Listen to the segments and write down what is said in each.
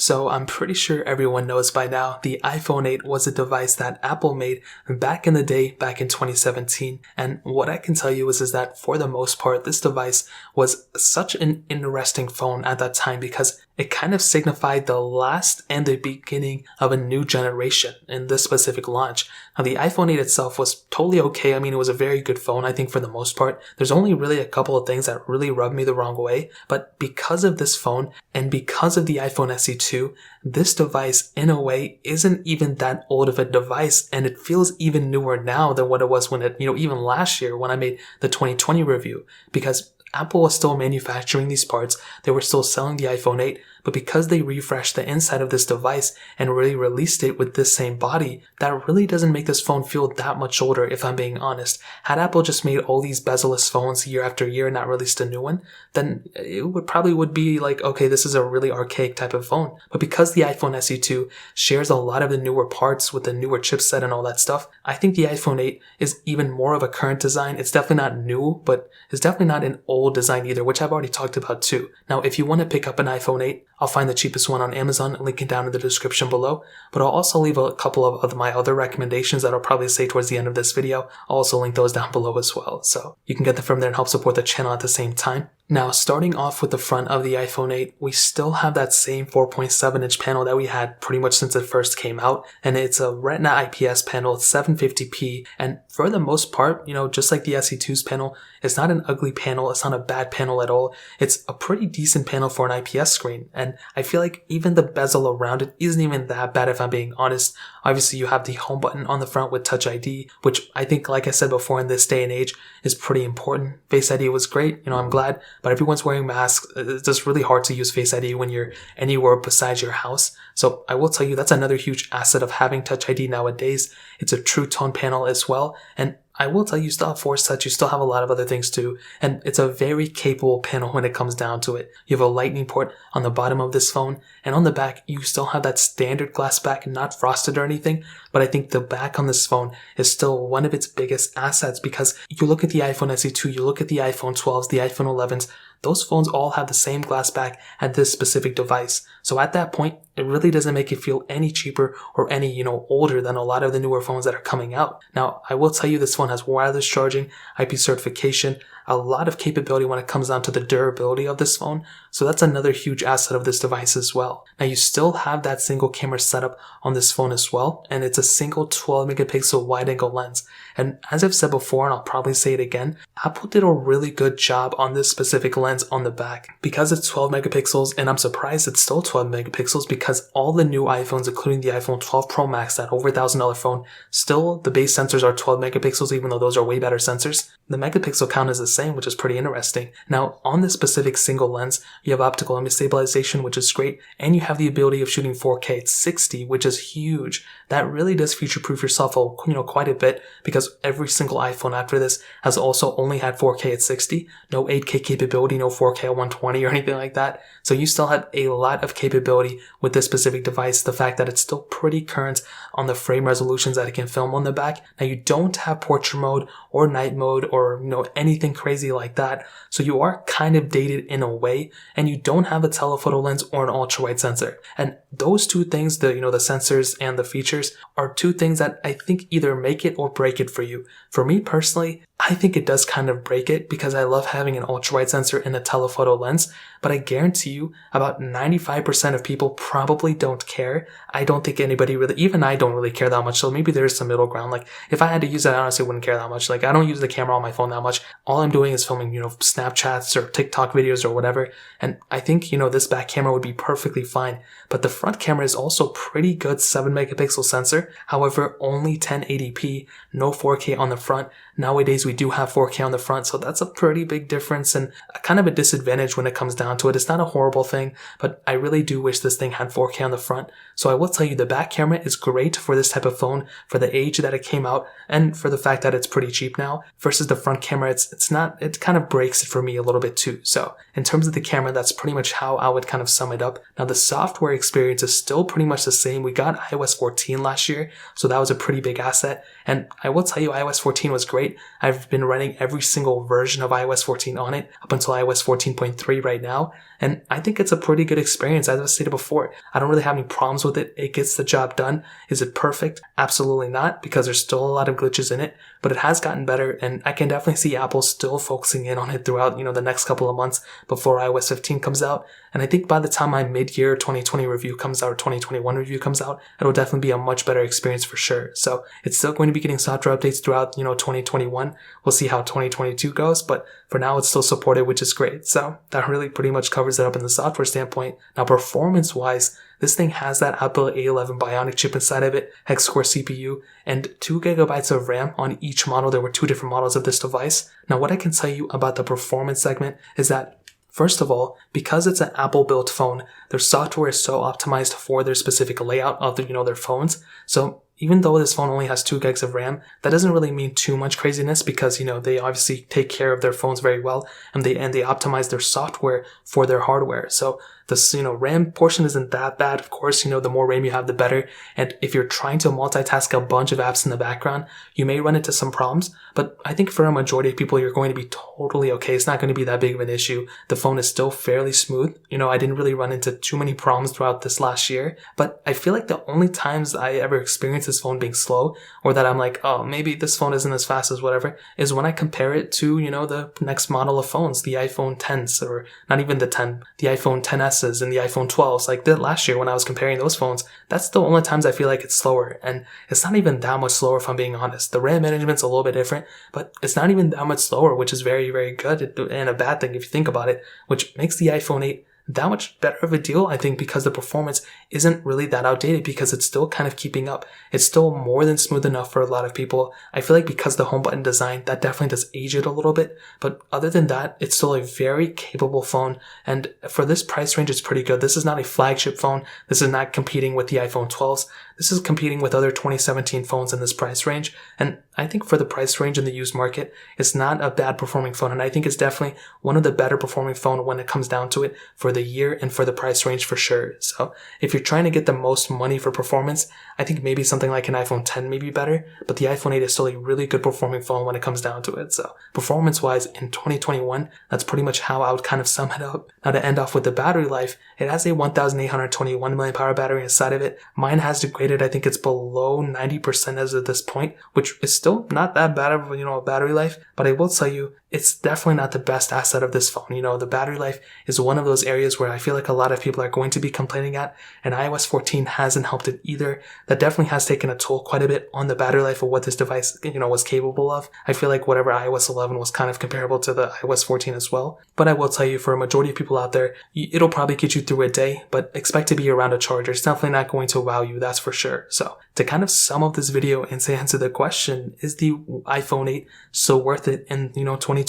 So I'm pretty sure everyone knows by now the iPhone 8 was a device that Apple made back in the day, back in 2017. And what I can tell you is that for the most part, this device was such an interesting phone at that time because it kind of signified the last and the beginning of a new generation in this specific launch. Now the iPhone 8 itself was totally okay. I mean, it was a very good phone, I think, for the most part. There's only really a couple of things that really rubbed me the wrong way. But because of this phone and because of the iPhone SE2, this device in a way isn't even that old of a device, and it feels even newer now than what it was when it, even last year when I made the 2020 review, because Apple was still manufacturing these parts, they were still selling the iPhone 8, but because they refreshed the inside of this device and really released it with this same body, that really doesn't make this phone feel that much older, if I'm being honest. Had Apple just made all these bezel-less phones year after year and not released a new one, then it would be like, okay, this is a really archaic type of phone. But because the iPhone SE2 shares a lot of the newer parts with the newer chipset and all that stuff, I think the iPhone 8 is even more of a current design. It's definitely not new, but it's definitely not an old design either, which I've already talked about too. Now, if you want to pick up an iPhone 8, I'll find the cheapest one on Amazon, link it down in the description below, but I'll also leave a couple of my other recommendations that I'll probably say towards the end of this video. I'll also link those down below as well, so you can get them from there and help support the channel at the same time. Now, starting off with the front of the iPhone 8, we still have that same 4.7-inch panel that we had pretty much since it first came out, and it's a Retina IPS panel, 750p, and for the most part, just like the SE2's panel, it's not an ugly panel, it's not a bad panel at all. It's a pretty decent panel for an IPS screen, and I feel like even the bezel around it isn't even that bad, if I'm being honest. Obviously, you have the home button on the front with Touch ID, which I think, like I said before, in this day and age is pretty important. Face ID was great, I'm glad, but everyone's wearing masks. It's just really hard to use Face ID when you're anywhere besides your house. So I will tell you, that's another huge asset of having Touch ID nowadays. It's a true tone panel as well, and I will tell you, you still have Force Touch, you still have a lot of other things too, and it's a very capable panel when it comes down to it. You have a lightning port on the bottom of this phone, and on the back, you still have that standard glass back, not frosted or anything, but I think the back on this phone is still one of its biggest assets, because you look at the iPhone SE2, you look at the iPhone 12s, the iPhone 11s, those phones all have the same glass back at this specific device. So at that point, it really doesn't make it feel any cheaper or any, older than a lot of the newer phones that are coming out. Now, I will tell you, this phone has wireless charging, IP certification, a lot of capability when it comes down to the durability of this phone. So that's another huge asset of this device as well. Now, you still have that single camera setup on this phone as well, and it's a single 12 megapixel wide angle lens. And as I've said before, and I'll probably say it again, Apple did a really good job on this specific lens on the back. Because it's 12 megapixels, and I'm surprised it's still 12 megapixels because all the new iPhones, including the iPhone 12 Pro Max, that over $1,000 phone, still the base sensors are 12 megapixels, even though those are way better sensors. The megapixel count is the same, which is pretty interesting. Now, on this specific single lens, you have optical image stabilization, which is great, and you have the ability of shooting 4K at 60, which is huge. That really does future-proof yourself, quite a bit, because every single iPhone after this has also only had 4K at 60, no 8K capability, no 4K at 120 or anything like that. So you still have a lot of capability with this specific device. The fact that it's still pretty current on the frame resolutions that it can film on the back. Now, you don't have portrait mode or night mode or anything crazy like that. So you are kind of dated in a way, and you don't have a telephoto lens or an ultra wide sensor. And those two things, the sensors and the features, are two things that I think either make it or break it for you. For me personally, I think it does kind of break it because I love having an ultra wide sensor and a telephoto lens, but I guarantee you about 95% of people probably don't care. I don't think anybody really, even I don't really care that much, so maybe there's some middle ground. Like, if I had to use it, I honestly wouldn't care that much. Like, I don't use the camera on my phone that much. All I'm doing is filming, Snapchats or TikTok videos or whatever, and I think, this back camera would be perfectly fine, but the front camera is also pretty good 7 megapixel sensor, however, only 1080p, no 4K on the front. Nowadays, we do have 4K on the front, so that's a pretty big difference and kind of a disadvantage when it comes down to it. It's not a horrible thing, but I really do wish this thing had 4K on the front. So I will tell you, the back camera is great for this type of phone, for the age that it came out, and for the fact that it's pretty cheap now, versus the front camera, it's not, it kind of breaks it for me a little bit too. So in terms of the camera, that's pretty much how I would kind of sum it up. Now, the software experience is still pretty much the same. We got iOS 14 last year, so that was a pretty big asset. And I will tell you, iOS 14 was great. I've been running every single version of iOS 14 on it up until iOS 14.3 right now, and I think it's a pretty good experience. As I stated before, I don't really have any problems with it. It gets the job done. Is it perfect? Absolutely not, because there's still a lot of glitches in it, but it has gotten better, and I can definitely see Apple still focusing in on it throughout, the next couple of months before iOS 15 comes out. And I think by the time my mid-year 2020 review comes out, or 2021 review comes out, it'll definitely be a much better experience for sure. So it's still going to be getting software updates throughout, 2021. We'll see how 2022 goes, but for now it's still supported, which is great. So that really pretty much covers it up in the software standpoint. Now, performance-wise, this thing has that Apple A11 Bionic chip inside of it, hex-core CPU, and 2 gigabytes of RAM on each model. There were 2 different models of this device. Now, what I can tell you about the performance segment is that, first of all, because it's an Apple-built phone, their software is so optimized for their specific layout of their phones. So even though this phone only has 2 gigs of RAM, that doesn't really mean too much craziness because, they obviously take care of their phones very well, and they optimize their software for their hardware. So this, RAM portion isn't that bad. Of course, the more RAM you have, the better. And if you're trying to multitask a bunch of apps in the background, you may run into some problems. But I think for a majority of people, you're going to be totally okay. It's not going to be that big of an issue. The phone is still fairly smooth. I didn't really run into too many problems throughout this last year. But I feel like the only times I ever experienced this phone being slow, or that I'm like, oh, maybe this phone isn't as fast as whatever, is when I compare it to, the next model of phones, the iPhone 10s, or not even the 10, the iPhone 10s and the iPhone 12s. Like last year when I was comparing those phones, that's the only times I feel like it's slower. And it's not even that much slower if I'm being honest. The RAM management's a little bit different, but it's not even that much slower, which is very, very good and a bad thing if you think about it, which makes the iPhone 8 that much better of a deal, I think, because the performance isn't really that outdated, because it's still kind of keeping up. It's still more than smooth enough for a lot of people. I feel like because the home button design, that definitely does age it a little bit. But other than that, it's still a very capable phone. And for this price range, it's pretty good. This is not a flagship phone. This is not competing with the iPhone 12s. This is competing with other 2017 phones in this price range. And I think for the price range in the used market, it's not a bad performing phone. And I think it's definitely one of the better performing phone when it comes down to it for the year and for the price range for sure. So if you're trying to get the most money for performance, I think maybe something like an iPhone 10 may be better, but the iPhone 8 is still a really good performing phone when it comes down to it. So performance wise in 2021, that's pretty much how I would kind of sum it up. Now to end off with the battery life, it has a 1821 milliamp hour battery inside of it. Mine has degraded, I think it's below 90% as of this point, which is still not that bad of a battery life, but I will tell you, it's definitely not the best asset of this phone. The battery life is one of those areas where I feel like a lot of people are going to be complaining at, and iOS 14 hasn't helped it either. That definitely has taken a toll quite a bit on the battery life of what this device, was capable of. I feel like whatever iOS 11 was kind of comparable to the iOS 14 as well. But I will tell you, for a majority of people out there, it'll probably get you through a day, but expect to be around a charger. It's definitely not going to wow you, that's for sure. So to kind of sum up this video and to answer the question, is the iPhone 8 so worth it in, 2021?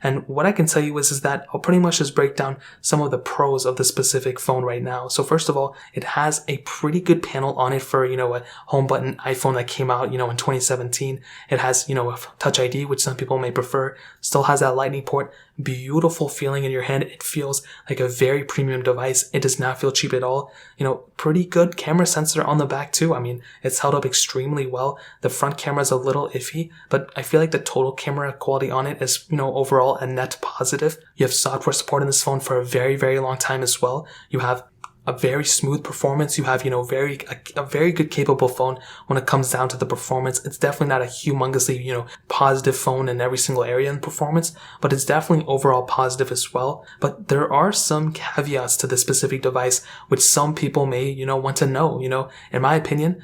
And what I can tell you is that I'll pretty much just break down some of the pros of the specific phone right now. So first of all, it has a pretty good panel on it for, a home button iPhone that came out, in 2017. It has, a Touch ID, which some people may prefer, still has that lightning port, beautiful feeling in your hand. It feels like a very premium device. It does not feel cheap at all. Pretty good camera sensor on the back too. I mean, it's held up extremely well. The front camera is a little iffy, but I feel like the total camera quality on it is, overall a net positive. You have software support in this phone for a very, very long time as well. You have a very smooth performance. You have, a very good capable phone when it comes down to the performance. It's definitely not a humongously, positive phone in every single area in performance, but it's definitely overall positive as well. But there are some caveats to this specific device, which some people may, want to know. In my opinion,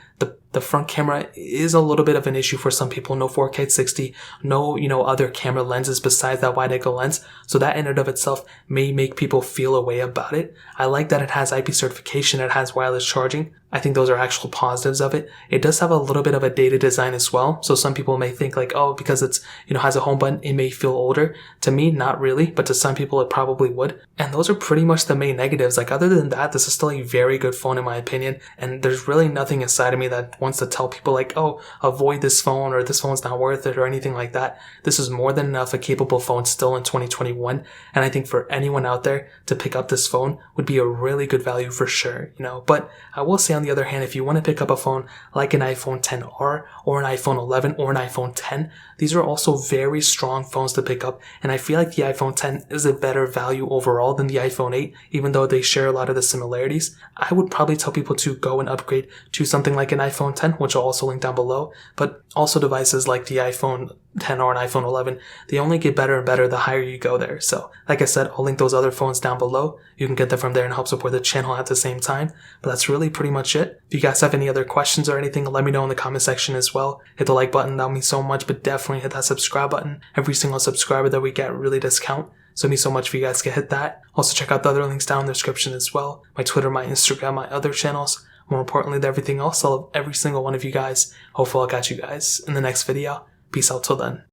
the front camera is a little bit of an issue for some people. No 4K 60, no, other camera lenses besides that wide angle lens. So that in and of itself may make people feel a way about it. I like that it has IP certification. It has wireless charging. I think those are actual positives of it. It does have a little bit of a dated design as well. So some people may think like, oh, because it's, has a home button, it may feel older. To me, not really, but to some people, it probably would. And those are pretty much the main negatives. Like other than that, this is still a very good phone in my opinion. And there's really nothing inside of me that wants to tell people like, oh, avoid this phone or this phone's not worth it or anything like that. This is more than enough a capable phone still in 2021. And I think for anyone out there to pick up this phone would be a really good value for sure, But I will say on on the other hand, if you want to pick up a phone like an iPhone XR or an iPhone 11 or an iPhone 10, these are also very strong phones to pick up, and I feel like the iPhone 10 is a better value overall than the iPhone 8, even though they share a lot of the similarities. I would probably tell people to go and upgrade to something like an iPhone 10, which I'll also link down below, but also devices like the iPhone 10 or an iPhone 11, they only get better and better the higher you go there. So like I said, I'll link those other phones down below. You can get them from there and help support the channel at the same time. But that's really pretty much it. If you guys have any other questions or anything, let me know in the comment section as well. Hit the like button, that would mean so much, but definitely hit that subscribe button. Every single subscriber that we get really does count. So it means so much if you guys can hit that. Also check out the other links down in the description as well. My Twitter, my Instagram, my other channels. More importantly than everything else, I love every single one of you guys. Hopefully I'll catch you guys in the next video. Peace out till then.